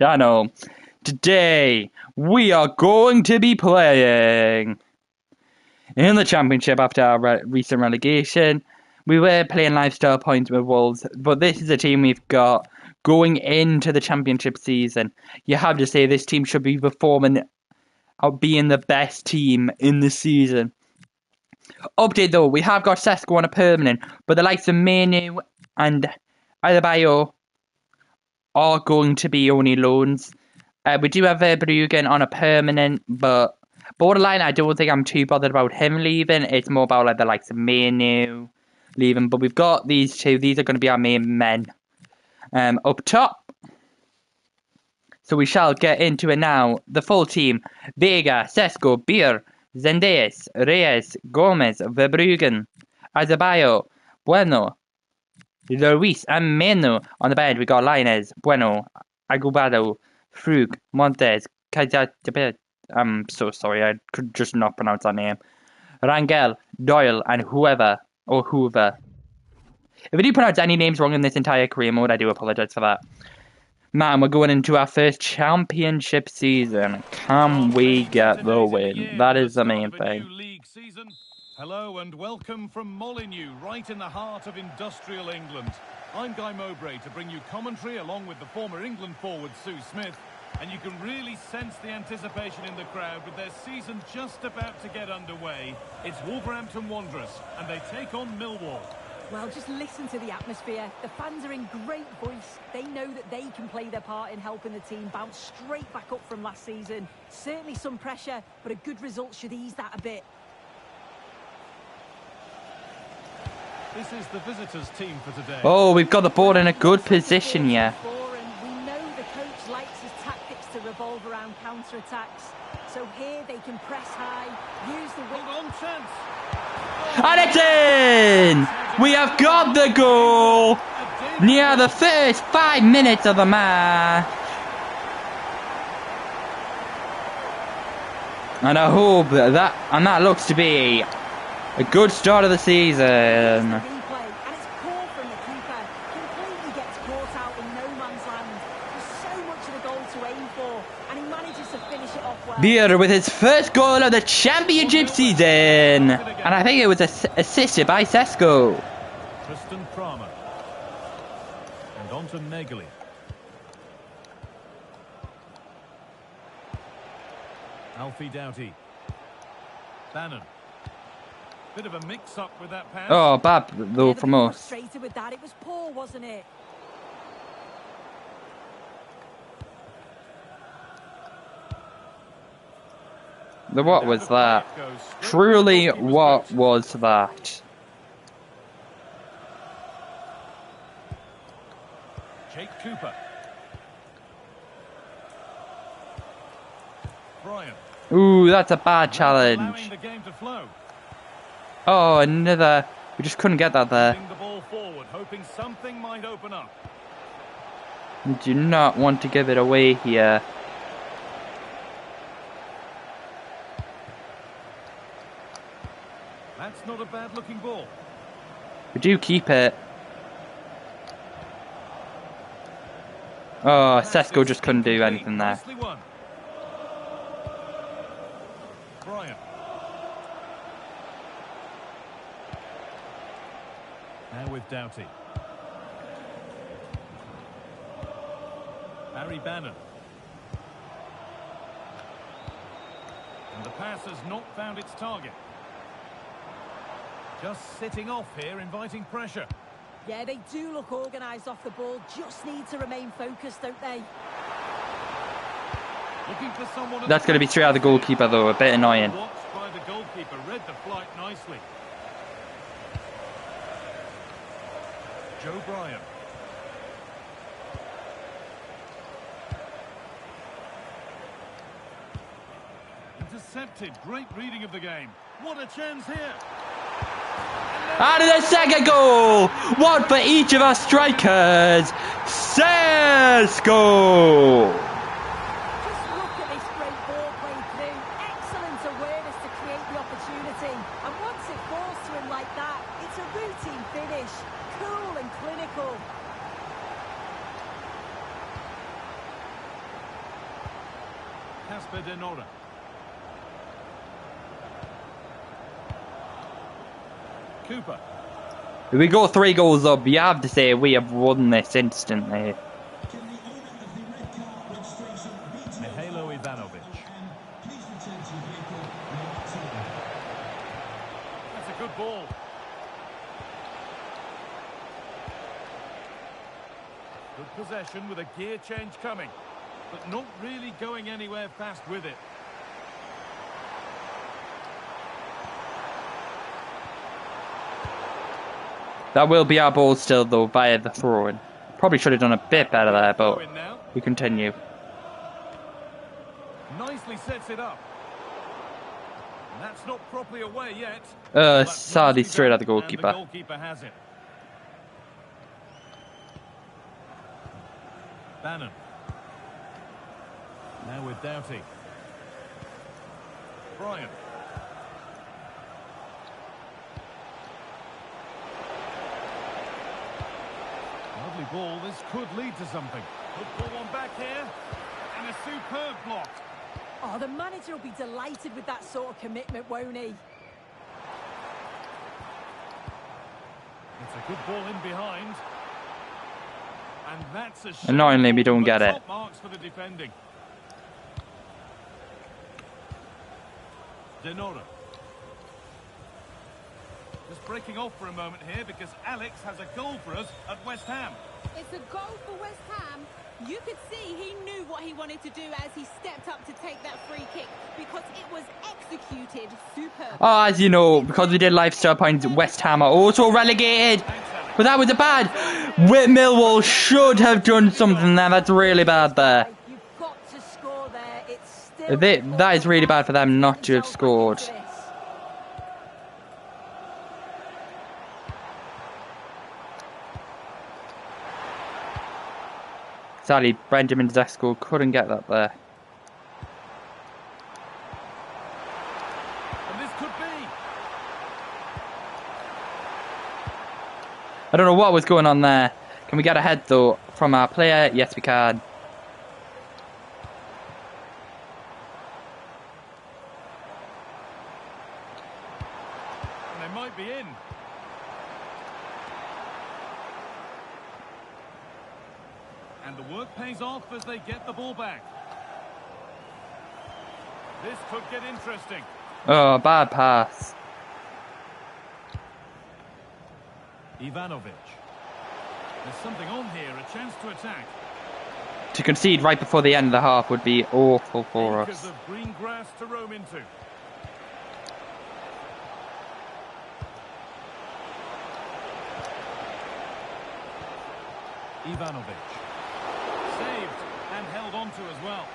channel. Today, we are going to be playing in the Championship after our recent relegation. We were playing lifestyle points with Wolves, but this is a team we've got going into the Championship season. You have to say this team should be performing out being the best team in the season. Update though, we have got Sesko on a permanent, but the likes of Menu and Adebayo are going to be only loans. We do have Verbruggen on a permanent, but borderline, I don't think I'm too bothered about him leaving. It's more about like the likes of Menu leaving. But we've got these two. These are going to be our main men up top. So we shall get into it now. The full team: Vega, Sesko, Beer, Zendejas, Reyes, Gomez, Verbruggen, Adebayo, Bueno, Luis and Menu. On the bench, we got Lainez, Bueno, Agubado, Frug, Montes, Kajat. I'm so sorry, I could just not pronounce that name. Rangel, Doyle, and Hoover. If I do pronounce any names wrong in this entire career mode, I do apologise for that. Man, we're going into our first Championship season. Can we get the win? That is the main thing. Hello and welcome from Molineux, right in the heart of industrial England. I'm Guy Mowbray to bring you commentary along with the former England forward Sue Smith. And you can really sense the anticipation in the crowd with their season just about to get underway. It's Wolverhampton Wanderers and they take on Millwall. Well, just listen to the atmosphere. The fans are in great voice. They know that they can play their part in helping the team bounce straight back up from last season. Certainly some pressure, but a good result should ease that a bit. This is the visitors' team for today. Oh, we've got the ball in a good position here. We know the coach likes his tactics to revolve around counter-attacks. So here they can press high, use the width. Hold on, chance. And it's in! We have got the goal near the first 5 minutes of the match. And I hope that looks to be a good start of the season. Beer with his first goal of the Championship season, and I think it was assisted by Sesko. Tristan Kramer and on to Negley. Alfie Doughty. Bannon. Bit of a mix-up with that pass. Oh, bad though from us. Frustrated with that. It was poor, wasn't it? What was that? Truly, what was that? Jake Cooper. Brian. Ooh, that's a bad challenge. Oh, another. We just couldn't get that there. The ball forward, hoping something might open up. We do not want to give it away here. That's not a bad looking ball. We do keep it. Oh, Sesko just couldn't do anything there. Brian. Now with Doughty. Barry Bannon. And the pass has not found its target. Just sitting off here, inviting pressure. Yeah, they do look organised off the ball. Just need to remain focused, don't they? Looking for someone. That's going to be straight out of the goalkeeper, though. A bit annoying. Watched by the goalkeeper, read the flight nicely. Joe Bryan. Intercepted. Great reading of the game. What a chance here. And the second goal! One for each of our strikers. Sesko! Just look at this great ball played through. Excellent awareness to create the opportunity. And once it falls to him like that, it's a routine finish. Cool and clinical. Cooper. If we go 3 goals up, you have to say we have won this instantly. That's a good ball. Good possession with a gear change coming, but not really going anywhere fast with it. That will be our ball still, though, via the throw-in. Probably should have done a bit better there, but we continue. Nicely sets it up. And that's not properly away yet. Sadly straight at the goalkeeper. And the goalkeeper has it. Bannon. Now with Doughty. Bryan. Lovely ball. This could lead to something. Good pull one back here. And a superb block. Oh, the manager will be delighted with that sort of commitment, won't he? It's a good ball in behind. And that's a shot. Annoyingly, we don't get it. Top marks for the defending. Denora. Just breaking off for a moment here because Alex has a goal for us at West Ham. It's a goal for West Ham. You could see he knew what he wanted to do as he stepped up to take that free kick because it was executed superb. Oh, as you know, because we did lifestyle points, West Ham are also relegated. But that was a bad. Millwall should have done something there. That's really bad there. You've got to score there. It's still That is really bad for them not to have scored. Sadly, Benjamin Zesko couldn't get that there. And this could be. I don't know what was going on there. Can we get a head though from our player? Yes, we can. And they might be in. And the work pays off as they get the ball back. This could get interesting. Oh, bad pass. Ivanovic. There's something on here, a chance to attack. To concede right before the end of the half would be awful for Acres us. of green grass to roam into. Ivanovic. Saved and held onto as well.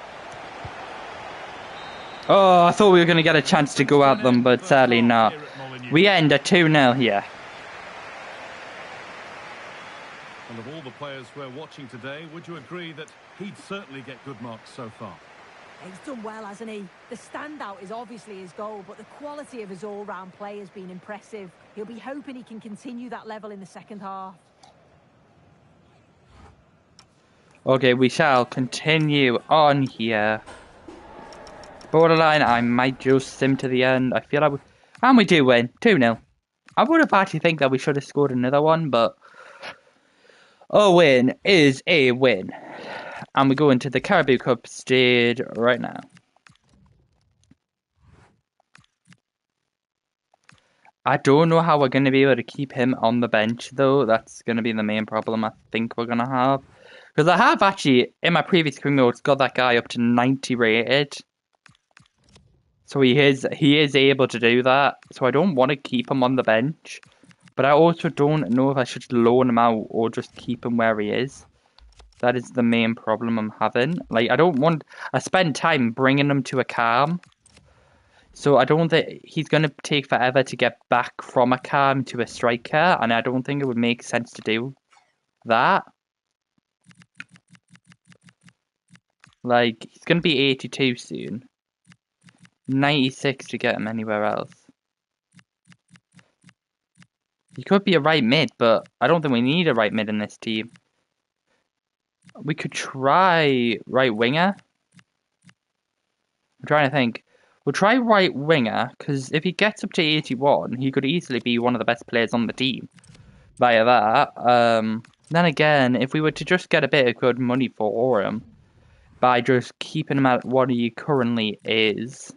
Oh, I thought we were going to get a chance to go at them, but sadly not. We end at 2-0 here. And of all the players we're watching today, would you agree that he'd certainly get good marks so far? He's done well, hasn't he? The standout is obviously his goal, but the quality of his all-round play has been impressive. He'll be hoping he can continue that level in the second half. Okay, we shall continue on here. Borderline, I might just sim to the end. I feel like we... And we do win. 2-0. I would have actually think that we should have scored another one, but... A win is a win. And we go into the Caribou Cup stage right now. I don't know how we're going to be able to keep him on the bench, though. That's going to be the main problem I think we're going to have. Because I have actually, in my previous career modes, got that guy up to 90 rated. So he is able to do that. So I don't want to keep him on the bench. But I also don't know if I should loan him out or just keep him where he is. That is the main problem I'm having. Like, I spend time bringing him to a calm. So I don't think he's going to take forever to get back from a calm to a striker. And I don't think it would make sense to do that. Like, he's going to be 82 soon. 96 to get him anywhere else. He could be a right mid, but I don't think we need a right mid in this team. We could try right winger. I'm trying to think. We'll try right winger, because if he gets up to 81, he could easily be one of the best players on the team via that. Then again, if we were to just get a bit of good money for him by just keeping him at what he currently is,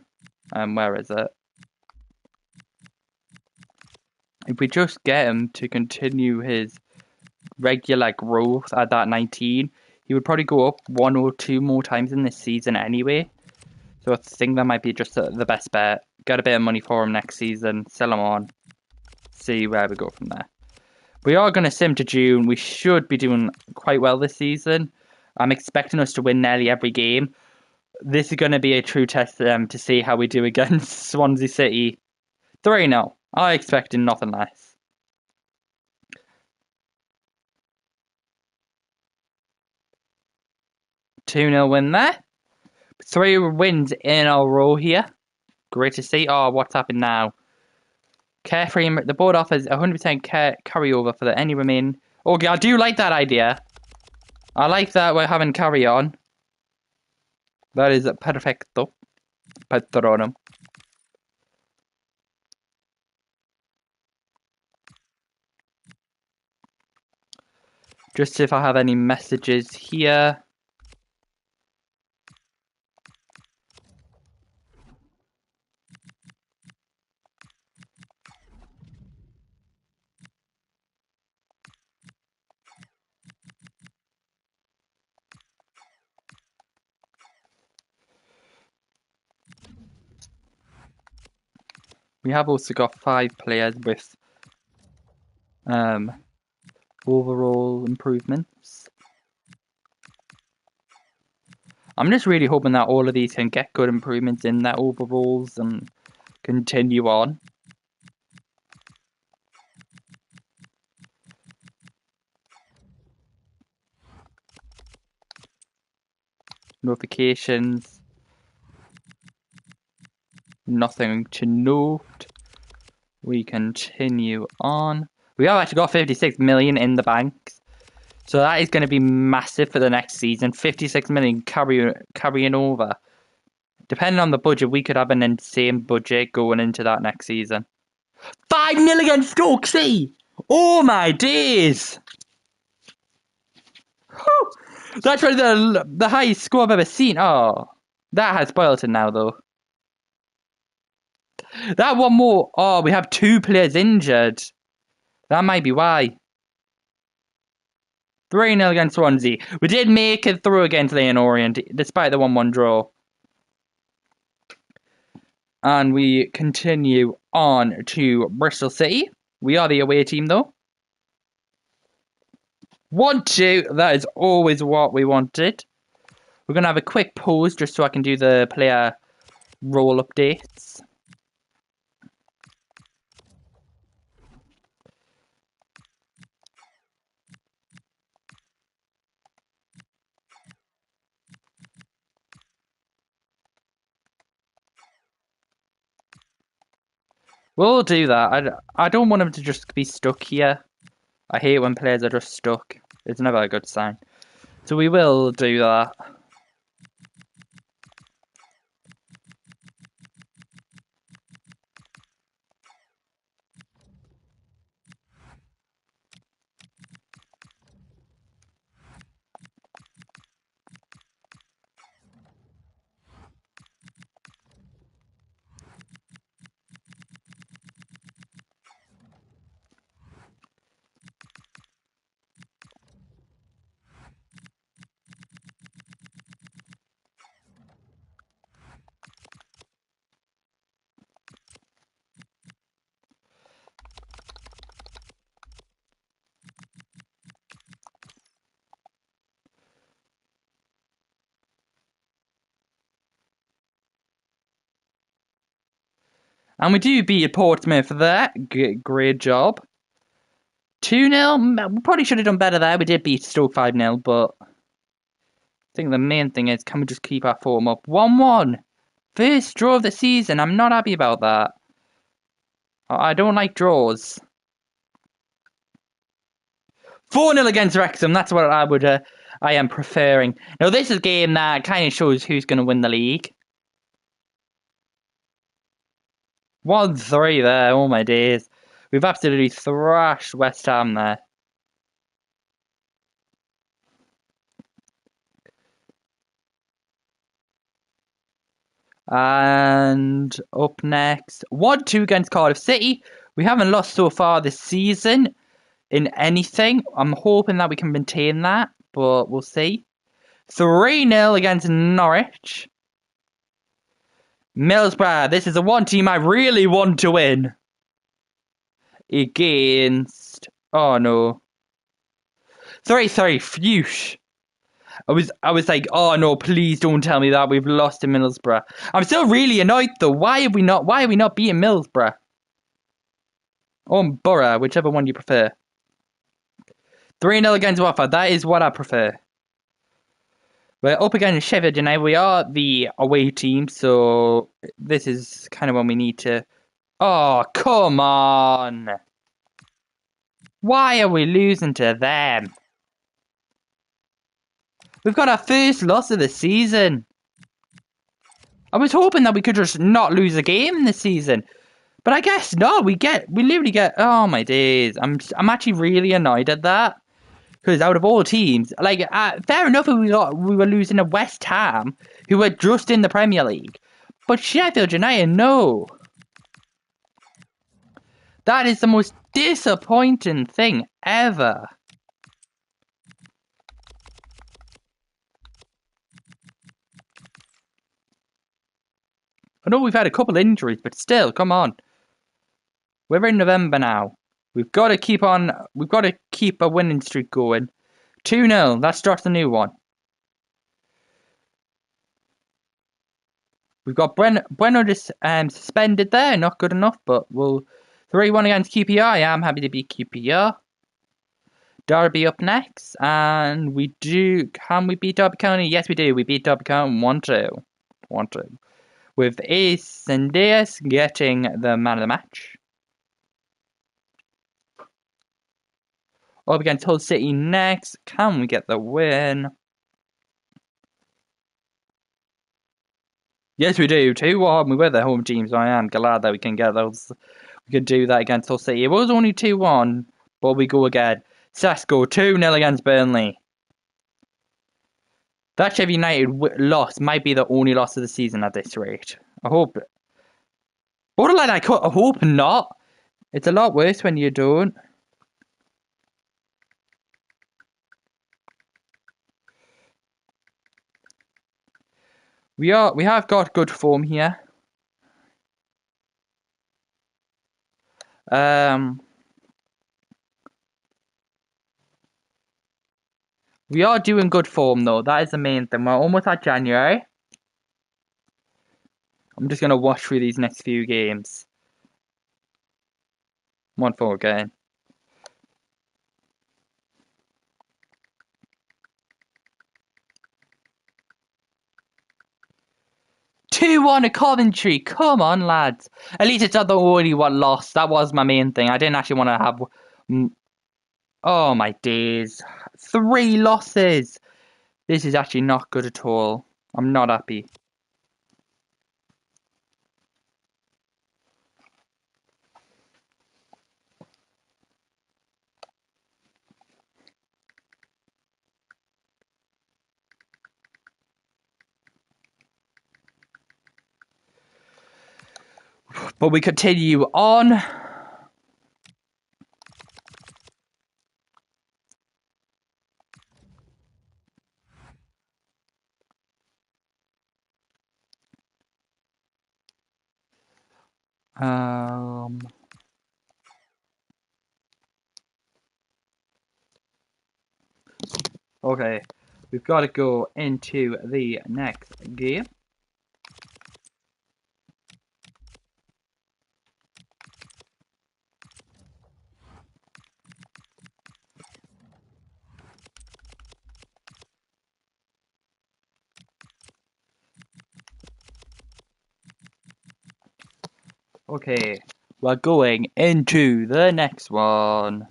where is it? If we just get him to continue his regular growth at that 19, he would probably go up 1 or 2 more times in this season anyway. So I think that might be just the best bet. Get a bit of money for him next season, sell him on, see where we go from there. We are going to sim to June. We should be doing quite well this season. I'm expecting us to win nearly every game. This is going to be a true test to see how we do against Swansea City. 3-0. I expected nothing less. Two-0 win there. 3 wins in a row here. Great to see. Oh, what's happened now? Carefree. The board offers 100% carryover for any remaining. Okay, I do like that idea. I like that we're having carry on. That is perfecto. Patronum. Just see if I have any messages here. We have also got 5 players with overall improvements. I'm just really hoping that all of these can get good improvements in their overalls and continue on. Notifications. Nothing to note. We continue on. We have actually got 56 million in the banks. So that is going to be massive for the next season. 56 million carrying over. Depending on the budget, we could have an insane budget going into that next season. 5-0 against Stoke City! Oh my days! Whew. That's probably the highest score I've ever seen. Oh, that has Boylton now though. That one more. Oh, we have 2 players injured. That might be why. 3-0 against Swansea. We did make it through against Leyton Orient, despite the 1-1 draw. And we continue on to Bristol City. We are the away team, though. 1-2. That is always what we wanted. We're going to have a quick pause just so I can do the player role updates. We'll do that. I don't want him to just be stuck here. I hate when players are just stuck. It's never a good sign. So we will do that. And we do beat Portsmouth for that. Great job. 2-0. We probably should have done better there. We did beat Stoke 5-0, but I think the main thing is, can we just keep our form up? 1-1. First draw of the season. I'm not happy about that. I don't like draws. 4-0 against Wrexham. That's what I am preferring. Now, this is a game that kind of shows who's going to win the league. 1-3 there. Oh my days. We've absolutely thrashed West Ham there. And up next, 1-2 against Cardiff City. We haven't lost so far this season in anything. I'm hoping that we can maintain that, but we'll see. 3-0 against Norwich. Middlesbrough, this is the one team I really want to win. Against... Oh no. 3-3, phew. I was like, oh no, please don't tell me that we've lost to Middlesbrough. I'm still really annoyed though. Why are we not beating Middlesbrough? Or Borough, whichever one you prefer. 3-0 against Watford, that is what I prefer. We're up against Sheffield United. We are the away team, so this is kind of when we need to... Oh, come on! Why are we losing to them? We've got our first loss of the season. I was hoping that we could just not lose a game this season. But I guess not. We literally get... Oh my days. I'm actually really annoyed at that. Because out of all teams, like, fair enough if we were losing to West Ham, who were just in the Premier League. But Sheffield United, no. That is the most disappointing thing ever. I know we've had a couple injuries, but still, come on. We're in November now. We've got to keep a winning streak going. 2-0, that starts the new one. We've got Bueno suspended there, not good enough, but we'll 3-1 against QPR. Yeah, I'm happy to beat QPR. Derby up next, and can we beat Derby County? Yes, we do. We beat Derby County 1-2. 1-2. With Ace and Diaz getting the man of the match. Up against Hull City next. Can we get the win? Yes, we do. 2-1. We were the home team, so I am glad that we can get those. We could do that against Hull City. It was only 2-1, but we go again. Sasko 2-0 against Burnley. That Sheffield United loss might be the only loss of the season at this rate. I hope. Borderline, I hope not. It's a lot worse when you don't. We have got good form here. We are doing good form though. That is the main thing. We're almost at January. I'm just gonna watch through these next few games. 1-4 again. Two-1 at Coventry. Come on, lads. At least it's not the only one lost. That was my main thing. I didn't actually want to have... Oh, my days. 3 losses. This is actually not good at all. I'm not happy. But we continue on. Okay, we've got to go into the next game. Okay, we're going into the next one.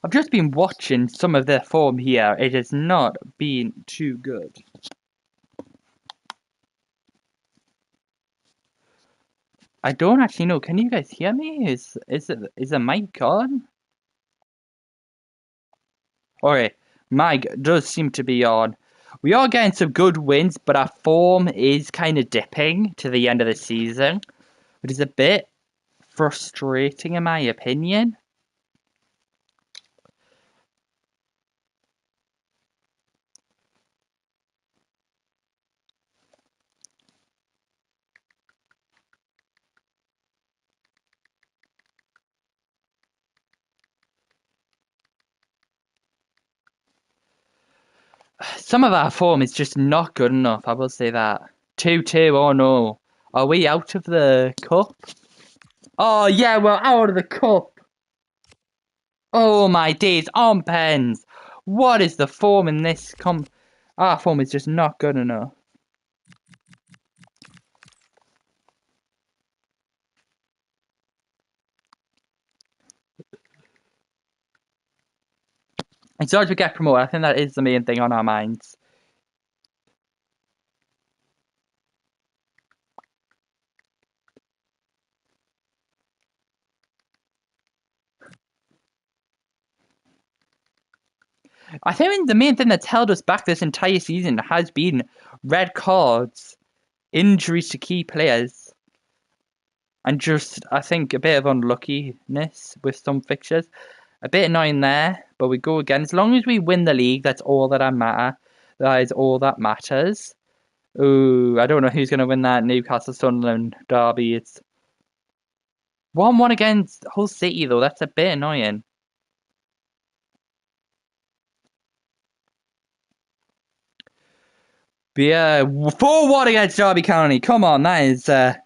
I've just been watching some of their form here. It has not been too good. I don't actually know. Can you guys hear me? Is the mic on? Alright, mic does seem to be on. We are getting some good wins, but our form is kind of dipping to the end of the season, which is a bit frustrating in my opinion. Some of our form is just not good enough, I will say that. 2-2, oh no. Are we out of the cup? Oh yeah, we're out of the cup. Oh my days, on pens. What is the form in this Our form is just not good enough. It's hard to get promoted. I think that is the main thing on our minds. I think the main thing that's held us back this entire season has been red cards, injuries to key players, and just, I think, a bit of unluckiness with some fixtures. A bit annoying there, but we go again. As long as we win the league, that's all that matters. That is all that matters. Ooh, I don't know who's going to win that Newcastle-Sunderland derby. It's 1-1 against Hull City, though. That's a bit annoying. But yeah, 4-1 against Derby County. Come on, that is... our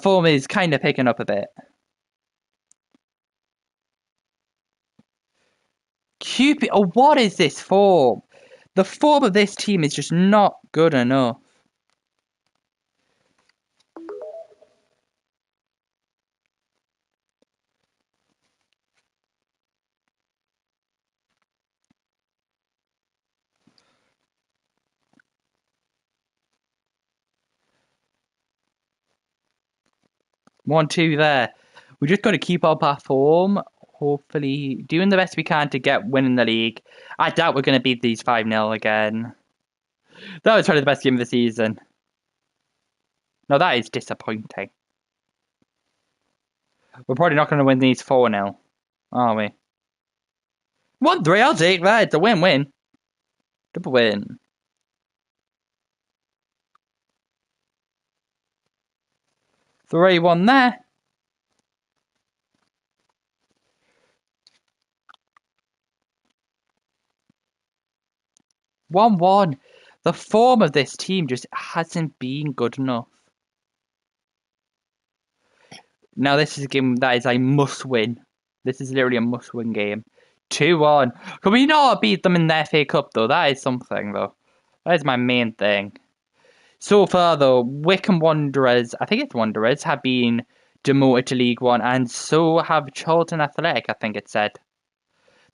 form is kind of picking up a bit. Cupid... Oh, what is this form? The form of this team is just not good enough. One, two there. We just got to keep up our form. Hopefully, doing the best we can to get winning the league. I doubt we're going to beat these 5-0 again. That was probably the best game of the season. No, that is disappointing. We're probably not going to win these 4-0, are we? 1-3, I'll take that. It's a win-win. Double win. 3-1 there. One. The form of this team just hasn't been good enough. Now this is a game that is a must-win. This is literally a must-win game. 2-1. Can we not beat them in the FA Cup, though? That is something, though. That is my main thing. So far, though, Wycombe Wanderers, I think it's Wanderers, have been demoted to League One, and so have Charlton Athletic, I think it said.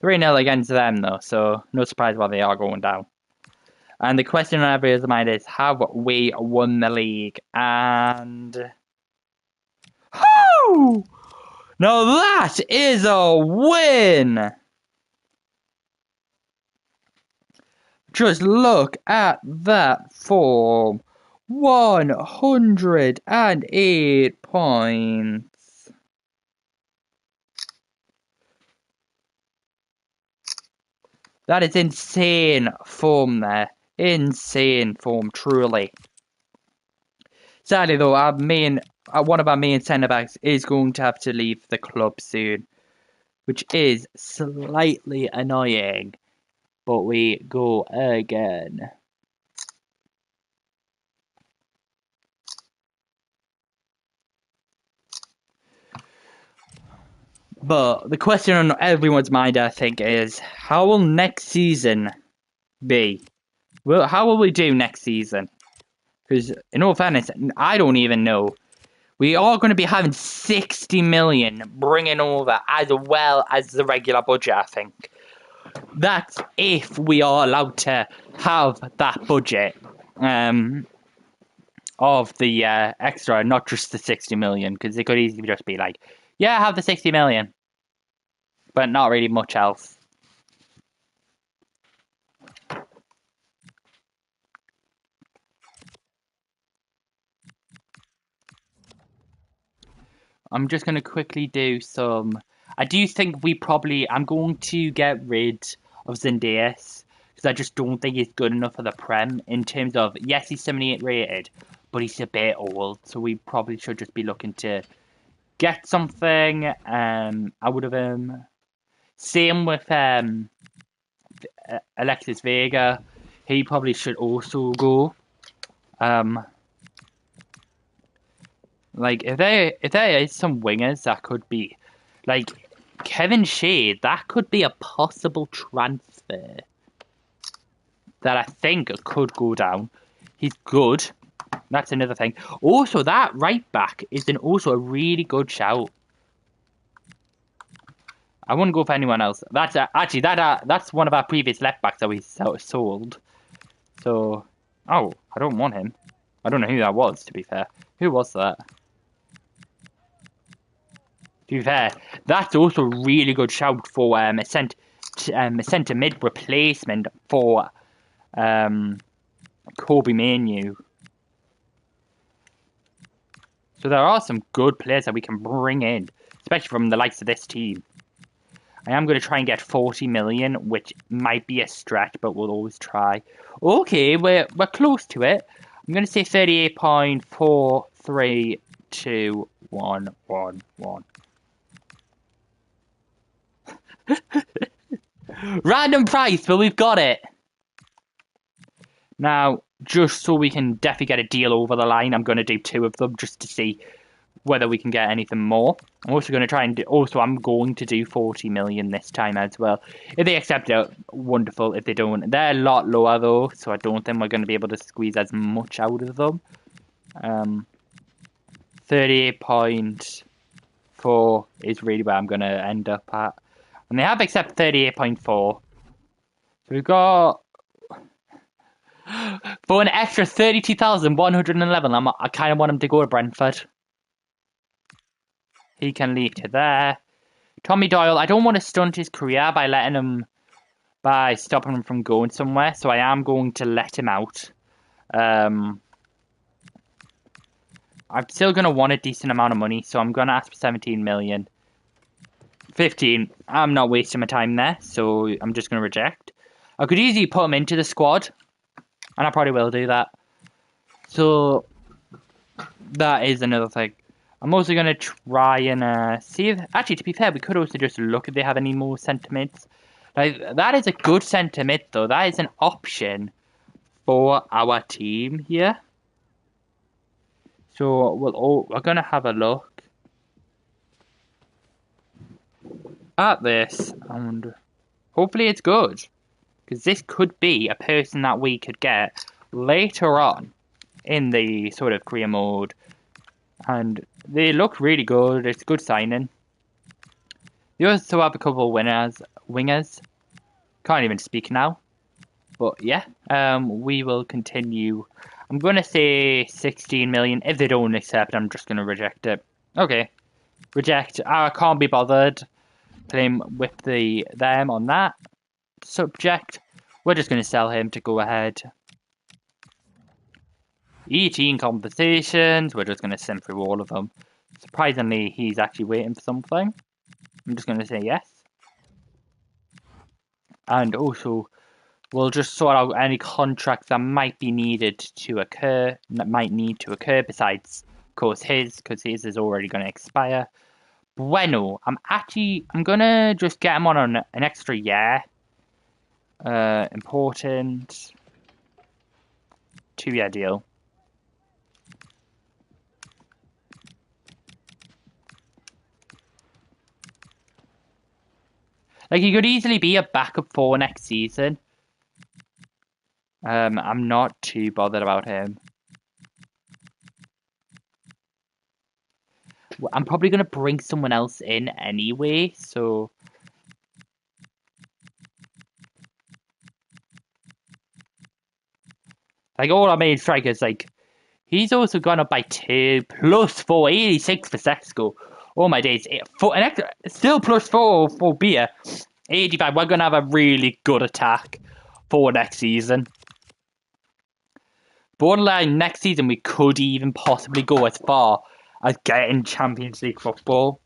3-0 against them, though, so no surprise why they are going down. And the question on everyone's mind is, have we won the league? And... Woo! Now that is a win! Just look at that form. 108 points. That is insane form there. Insane form, truly. Sadly, though, one of our main centre-backs is going to have to leave the club soon, which is slightly annoying. But we go again. But the question on everyone's mind, I think, is how will next season be? How will we do next season? Because, in all fairness, I don't even know. we are going to be having 60 million bringing over as well as the regular budget, I think. That's if we are allowed to have that budget of the extra, not just the 60 million, because it could easily just be like, yeah, have the 60 million, but not really much else. I'm just going to quickly do some... I do think I'm going to get rid of Zendeas, because I just don't think he's good enough for the Prem in terms of, yes, he's 78 rated, but he's a bit old, so we probably should just be looking to get something out of him. Same with Alexis Vega. He probably should also go. Like, if there is some wingers that could be, like, Kevin Shea, that could be a possible transfer that I think could go down. He's good. That's another thing. Also, that right back is also a really good shout. I wouldn't go for anyone else. That's actually that's one of our previous left backs that we sold. So, oh, I don't want him. I don't know who that was, to be fair. Who was that? To be fair, that's also a really good shout for a centre mid replacement for Kobe Manu. So there are some good players that we can bring in, especially from the likes of this team. I am going to try and get 40 million, which might be a stretch, but we'll always try. Okay, we're close to it. I'm going to say 38.4321111. Random price, but we've got it. Now, just so we can definitely get a deal over the line, I'm going to do 2 of them just to see whether we can get anything more. I'm also going to try and I'm going to do 40 million this time as well. If they accept it, wonderful. If they don't, they're a lot lower though, so I don't think we're going to be able to squeeze as much out of them. 38.4 is really where I'm going to end up at. And they have accepted 38.4. So we've got... For an extra 32,111, I kind of want him to go to Brentford. He can lead to there. Tommy Doyle, I don't want to stunt his career by stopping him from going somewhere, so I am going to let him out. I'm still going to want a decent amount of money, so I'm going to ask for 17 million. 15, I'm not wasting my time there, so I'm just going to reject. I could easily put him into the squad, and I probably will do that. So, that is another thing. I'm also going to try and see if... Actually, to be fair, we could also just look if they have any more centre mids. Like, that is a good centre mid, though. That is an option for our team here. So, we're going to have a look at this. And hopefully it's good. Because this could be a person that we could get later on in the sort of career mode. And they look really good. It's a good signing. They also have a couple of wingers. Can't even speak now. But yeah, we will continue. I'm going to say 16 million. If they don't accept, I'm just going to reject it. Okay. Reject. I can't be bothered playing with them on that subject. We're just going to sell him to go ahead. 18 conversations. We're just going to send through all of them. Surprisingly, he's actually waiting for something. I'm just going to say yes. And also, we'll just sort out any contracts that might be needed to occur. That might need to occur besides, of course, his. Because his is already going to expire. Bueno. I'm going to just get him on an extra year. Important. 2-year deal. Like, he could easily be a backup for next season. I'm not too bothered about him. I'm probably going to bring someone else in anyway, so... Like, all our main strikers, like... He's also gone up by 2, plus 4, 86 for Sexco. Oh my days, still plus 4 for Beer. 85, we're going to have a really good attack for next season. Borderline, next season we could even possibly go as far as getting Champions League football.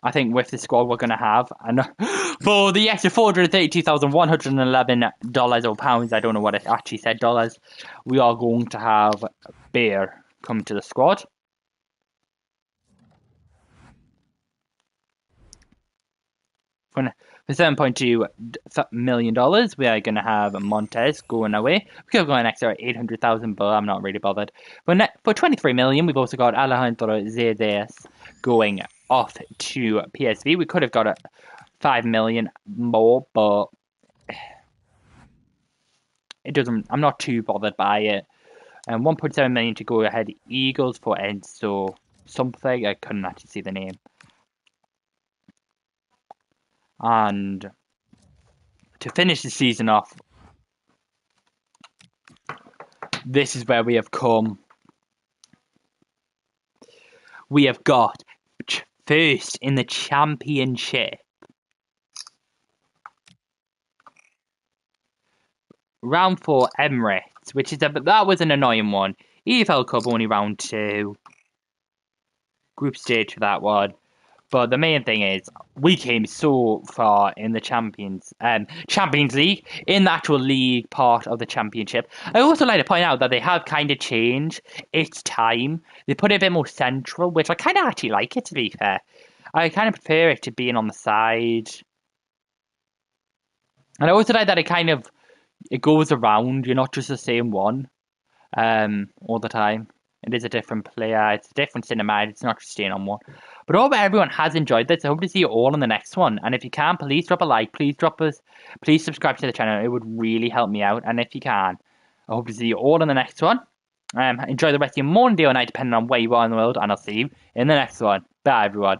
I think with the squad we're going to have. And for the extra $432,111 or pounds, I don't know what it actually said, dollars, we are going to have Bear come to the squad. For $7.2 million, we are going to have Montez going away. We could have gone an extra 800,000, but I'm not really bothered. For 23 million, we've also got Alejandro Zayas going off to PSV. We could have got 5 million more, but it doesn't. I'm not too bothered by it. And 1.7 million to go ahead Eagles for Enzo something. I couldn't actually see the name. And to finish the season off, this is where we have come. We have got first in the championship. Round 4 Emirates, which is that was an annoying one. EFL Cup only round 2. Group stage for that one. But the main thing is, we came so far in the Champions League, in the actual league part of the championship. I also like to point out that they have kind of changed its time. They put it a bit more central, which I kind of actually like it, to be fair. I kind of prefer it to being on the side. And I also like that it goes around. You're not just the same one all the time. It is a different player. It's a different cinematic. It's not just staying on one. But I hope everyone has enjoyed this. I hope to see you all in the next one. And if you can, please drop a like. Please subscribe to the channel. It would really help me out. And if you can, I hope to see you all in the next one. Enjoy the rest of your morning, day, or night, depending on where you are in the world. And I'll see you in the next one. Bye, everyone.